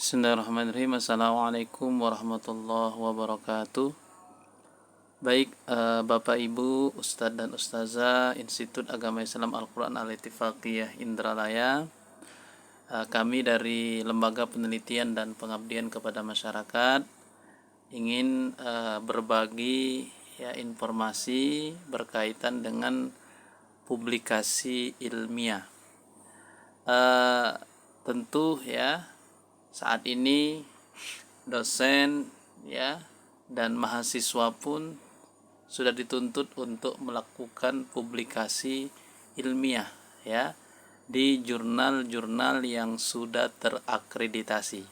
Bismillahirrahmanirrahim. Assalamualaikum warahmatullahi wabarakatuh. Baik, Bapak Ibu, Ustadz dan Ustazah Institut Agama Islam Al-Quran Al-Ittifaqiyah Indralaya, kami dari Lembaga Penelitian dan Pengabdian kepada Masyarakat ingin berbagi informasi berkaitan dengan publikasi ilmiah. Tentu saat ini dosen dan mahasiswa pun sudah dituntut untuk melakukan publikasi ilmiah di jurnal-jurnal yang sudah terakreditasi,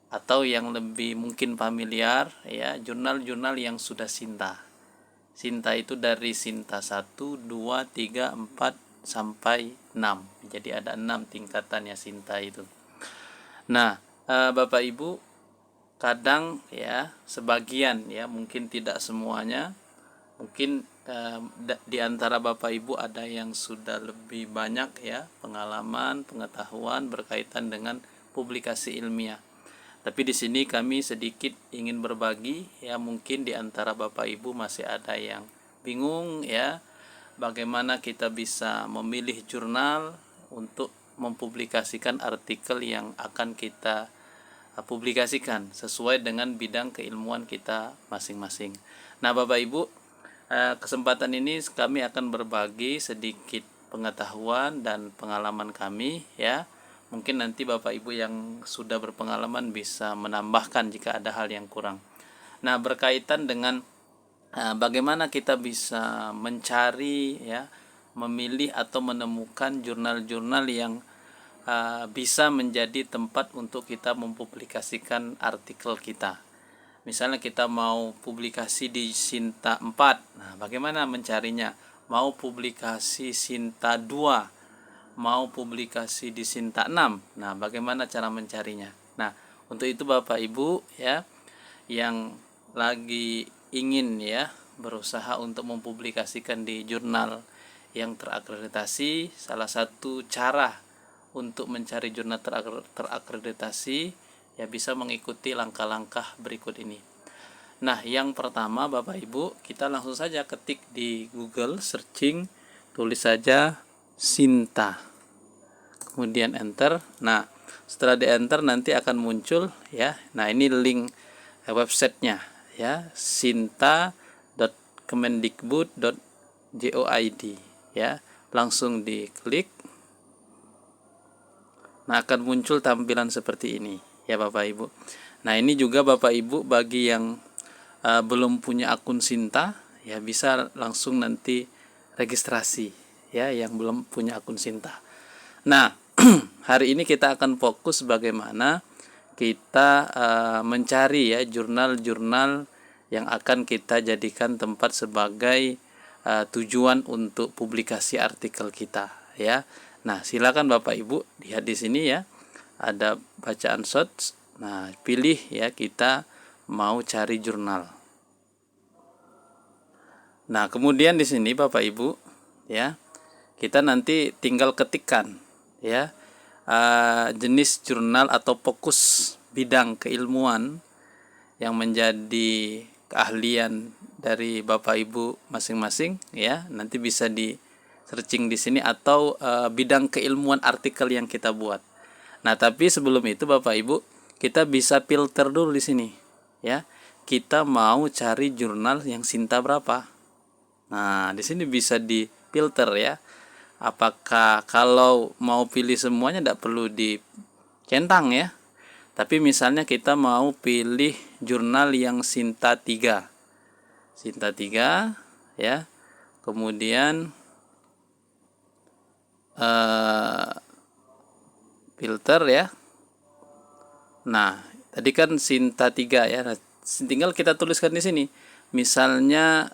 atau yang lebih mungkin familiar jurnal-jurnal yang sudah Sinta. Sinta itu dari Sinta 1, 2, 3, 4 sampai 6. Jadi ada 6 tingkatannya Sinta itu. Nah, Bapak Ibu, kadang sebagian mungkin tidak semuanya, mungkin di antara Bapak Ibu ada yang sudah lebih banyak pengalaman, pengetahuan berkaitan dengan publikasi ilmiah. Tapi di sini kami sedikit ingin berbagi, mungkin di antara Bapak Ibu masih ada yang bingung bagaimana kita bisa memilih jurnal untuk mempublikasikan artikel yang akan kita publikasikan sesuai dengan bidang keilmuan kita masing-masing. Nah, Bapak Ibu, kesempatan ini kami akan berbagi sedikit pengetahuan dan pengalaman kami Mungkin nanti Bapak Ibu yang sudah berpengalaman bisa menambahkan jika ada hal yang kurang. Nah, berkaitan dengan bagaimana kita bisa mencari memilih atau menemukan jurnal-jurnal yang bisa menjadi tempat untuk kita mempublikasikan artikel kita. Misalnya kita mau publikasi di Sinta 4, nah bagaimana mencarinya? Mau publikasi Sinta 2, mau publikasi di Sinta 6, nah bagaimana cara mencarinya? Nah, untuk itu Bapak Ibu yang lagi ingin berusaha untuk mempublikasikan di jurnal yang terakreditasi, salah satu cara untuk mencari jurnal terakreditasi bisa mengikuti langkah-langkah berikut ini. Nah, yang pertama Bapak Ibu, kita langsung saja ketik di Google searching, tulis saja Sinta, kemudian enter. Nah, setelah di enter nanti akan muncul nah ini link websitenya sinta.kemendikbud.go.id langsung diklik. Nah, akan muncul tampilan seperti ini Bapak Ibu. Nah, ini juga Bapak Ibu bagi yang belum punya akun Sinta bisa langsung nanti registrasi yang belum punya akun Sinta. Nah, hari ini kita akan fokus bagaimana kita mencari jurnal-jurnal yang akan kita jadikan tempat sebagai tujuan untuk publikasi artikel kita Nah, silakan Bapak Ibu lihat di sini ada bacaan search. Nah, pilih kita mau cari jurnal. Nah, kemudian di sini Bapak Ibu kita nanti tinggal ketikkan jenis jurnal atau fokus bidang keilmuan yang menjadi keahlian dari Bapak Ibu masing-masing nanti bisa di searching di sini, atau bidang keilmuan artikel yang kita buat. Nah, tapi sebelum itu Bapak Ibu, kita bisa filter dulu di sini kita mau cari jurnal yang Sinta berapa. Nah, di sini bisa difilter apakah kalau mau pilih semuanya tidak perlu dicentang tapi misalnya kita mau pilih jurnal yang Sinta 3 kemudian filter Nah, tadi kan Sinta 3 Nah, tinggal kita tuliskan di sini. Misalnya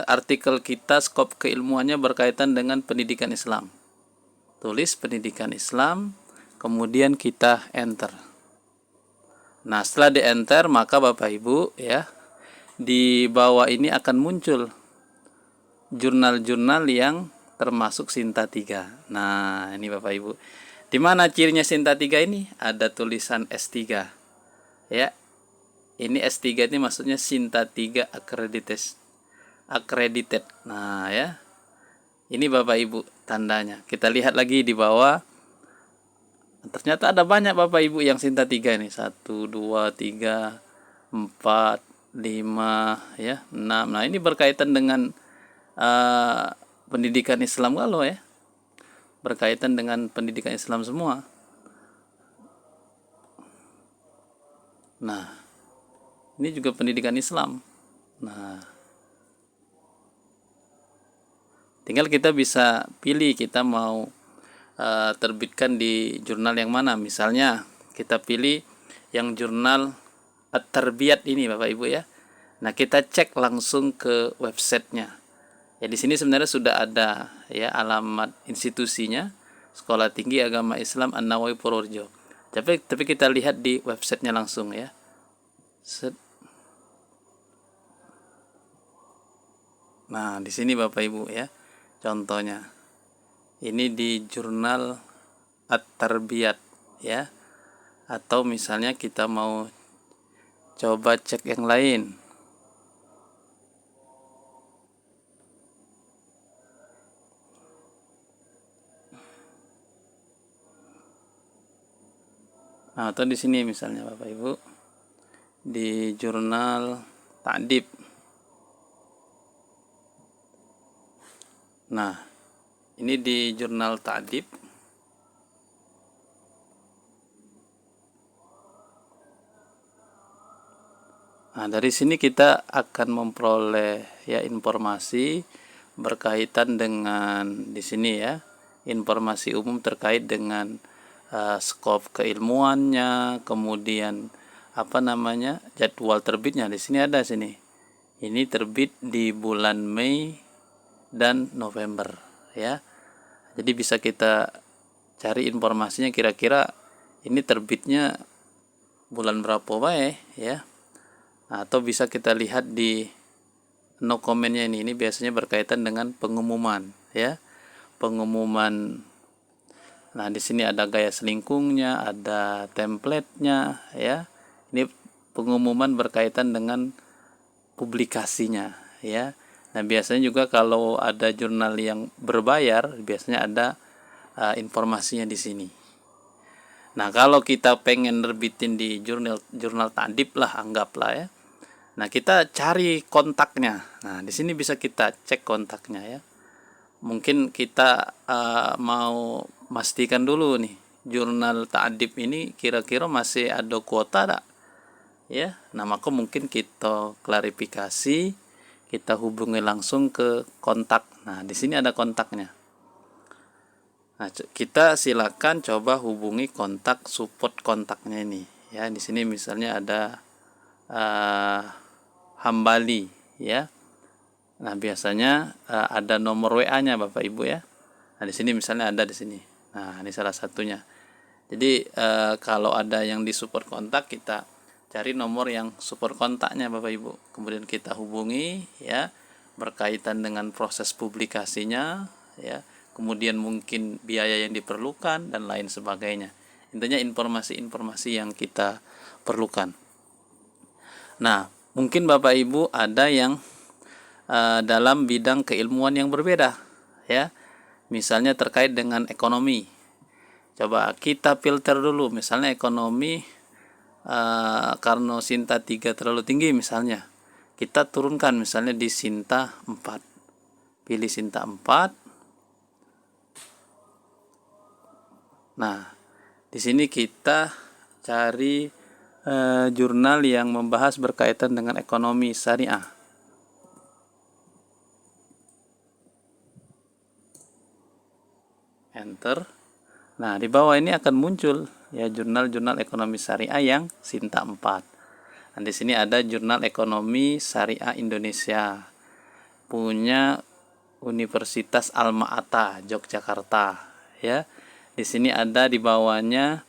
artikel kita skop keilmuannya berkaitan dengan pendidikan Islam. Tulis pendidikan Islam, kemudian kita enter. Nah, setelah di enter, maka Bapak Ibu di bawah ini akan muncul jurnal-jurnal yang termasuk Sinta 3. Nah, ini Bapak Ibu. Di mana cirinya Sinta 3 ini? Ada tulisan S3. Ya. Ini S3 ini maksudnya Sinta 3 accredited. Nah, ya. Ini Bapak Ibu tandanya. Kita lihat lagi di bawah. Ternyata ada banyak Bapak Ibu yang Sinta 3 nih. 1 2 3 4 5 ya, 6. Nah, ini berkaitan dengan pendidikan Islam kalau ya. Berkaitan dengan pendidikan Islam semua. Nah, ini juga pendidikan Islam. Nah, tinggal kita bisa pilih kita mau terbitkan di jurnal yang mana. Misalnya kita pilih yang jurnal At-Tarbiyat ini Bapak Ibu ya. Nah, kita cek langsung ke websitenya. Ya, di sini sebenarnya sudah ada ya alamat institusinya, Sekolah Tinggi Agama Islam An-Nawawi Purworejo. Tapi kita lihat di websitenya langsung ya. Nah, di sini Bapak Ibu ya. Contohnya. Ini di jurnal At-Tarbiyat ya. Atau misalnya kita mau coba cek yang lain. Nah, atau di sini misalnya Bapak Ibu di jurnal Ta'dib. Nah, ini di jurnal Ta'dib. Nah, dari sini kita akan memperoleh ya informasi berkaitan dengan di sini ya, informasi umum terkait dengan skop keilmuannya, kemudian jadwal terbitnya. Di sini ada sini. Ini terbit di bulan Mei dan November ya. Jadi bisa kita cari informasinya kira-kira ini terbitnya bulan berapa baik ya. Atau bisa kita lihat di no comment-nya ini biasanya berkaitan dengan pengumuman ya. Pengumuman. Nah, di sini ada gaya selingkungnya, ada template-nya ya. Ini pengumuman berkaitan dengan publikasinya ya. Nah, biasanya juga kalau ada jurnal yang berbayar, biasanya ada informasinya di sini. Nah, kalau kita pengen nerbitin di jurnal Ta'dib lah, anggaplah ya. Nah, kita cari kontaknya. Nah, di sini bisa kita cek kontaknya ya. Mungkin kita mau pastikan dulu nih, jurnal Ta'dib ini kira-kira masih ada kuota tak? Ya, nah maka mungkin kita klarifikasi, kita hubungi langsung ke kontak. Nah, di sini ada kontaknya. Nah, kita silakan coba hubungi kontak support kontaknya ini. Ya, di sini misalnya ada Hambali ya. Nah, biasanya ada nomor WA-nya Bapak Ibu ya. Nah, di sini misalnya ada di sini. Nah, ini salah satunya. Jadi kalau ada yang di support kontak, kita cari nomor yang support kontaknya Bapak Ibu. Kemudian kita hubungi ya, berkaitan dengan proses publikasinya ya. Kemudian mungkin biaya yang diperlukan dan lain sebagainya. Intinya informasi-informasi yang kita perlukan. Nah, mungkin Bapak Ibu ada yang dalam bidang keilmuan yang berbeda ya. Misalnya terkait dengan ekonomi. Coba kita filter dulu, misalnya ekonomi karena Sinta 3 terlalu tinggi misalnya. Kita turunkan misalnya di Sinta 4. Pilih Sinta 4. Nah, di sini kita cari jurnal yang membahas berkaitan dengan ekonomi syariah. Enter. Nah, di bawah ini akan muncul ya jurnal-jurnal ekonomi syariah yang Sinta 4. Nah, di sini ada jurnal ekonomi syariah Indonesia punya Universitas Alma-Ata Yogyakarta ya. Di sini ada di bawahnya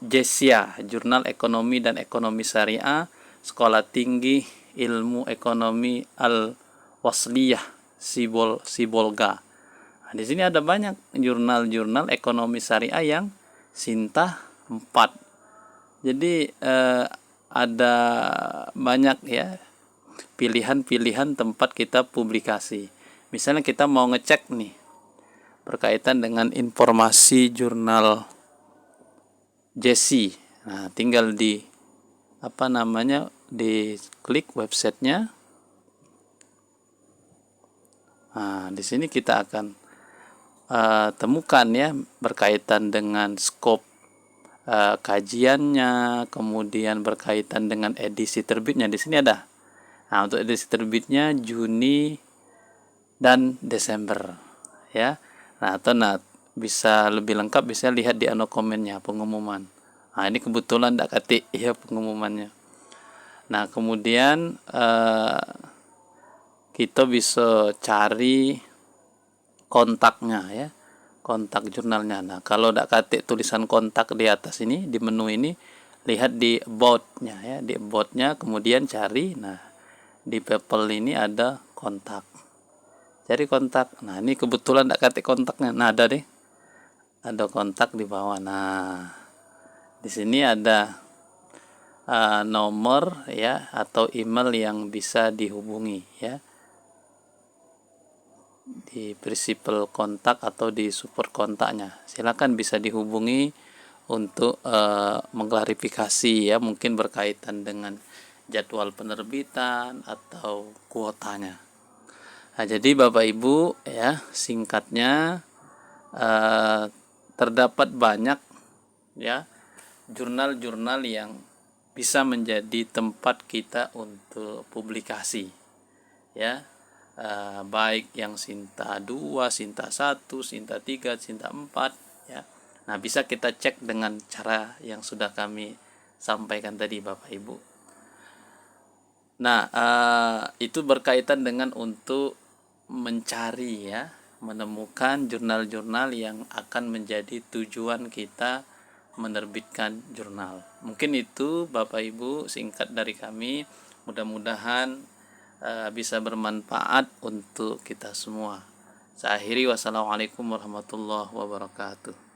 JESIA, Jurnal Ekonomi dan Ekonomi Syariah Sekolah Tinggi Ilmu Ekonomi Al-Wasliyah Sibolga. Nah, di sini ada banyak jurnal-jurnal ekonomi syariah yang Sinta 4. Jadi ada banyak ya pilihan-pilihan tempat kita publikasi. Misalnya kita mau ngecek nih berkaitan dengan informasi jurnal Jesi. Nah, tinggal di di klik websitenya. Nah, di sini kita akan temukan ya berkaitan dengan skop kajiannya, kemudian berkaitan dengan edisi terbitnya. Di sini ada. Nah, untuk edisi terbitnya Juni dan Desember ya. Nah, atau bisa lebih lengkap bisa lihat di komennya pengumuman. Nah, ini kebetulan tidak ketik ya pengumumannya. Nah, kemudian kita bisa cari kontaknya ya, kontak jurnalnya. Nah, kalau tidak ketik tulisan kontak di atas ini di menu ini, lihat di about-nya ya, di about-nya kemudian cari. Nah, di PayPal ini ada kontak. Cari kontak. Nah, ini kebetulan tidak ketik kontaknya. Nah, ada deh. Ada kontak di bawah. Nah, di sini ada nomor ya atau email yang bisa dihubungi ya. Di prinsipal kontak atau di support kontaknya. Silakan bisa dihubungi untuk mengklarifikasi ya, mungkin berkaitan dengan jadwal penerbitan atau kuotanya. Nah, jadi Bapak Ibu ya, singkatnya terdapat banyak ya jurnal-jurnal yang bisa menjadi tempat kita untuk publikasi ya, baik yang Sinta 2, Sinta 1, Sinta 3, Sinta 4 ya. Nah, bisa kita cek dengan cara yang sudah kami sampaikan tadi Bapak Ibu. Nah, itu berkaitan dengan untuk mencari ya, menemukan jurnal-jurnal yang akan menjadi tujuan kita menerbitkan jurnal. Mungkin itu Bapak Ibu singkat dari kami, mudah-mudahan bisa bermanfaat untuk kita semua. Saya akhiri, wassalamualaikum warahmatullahi wabarakatuh.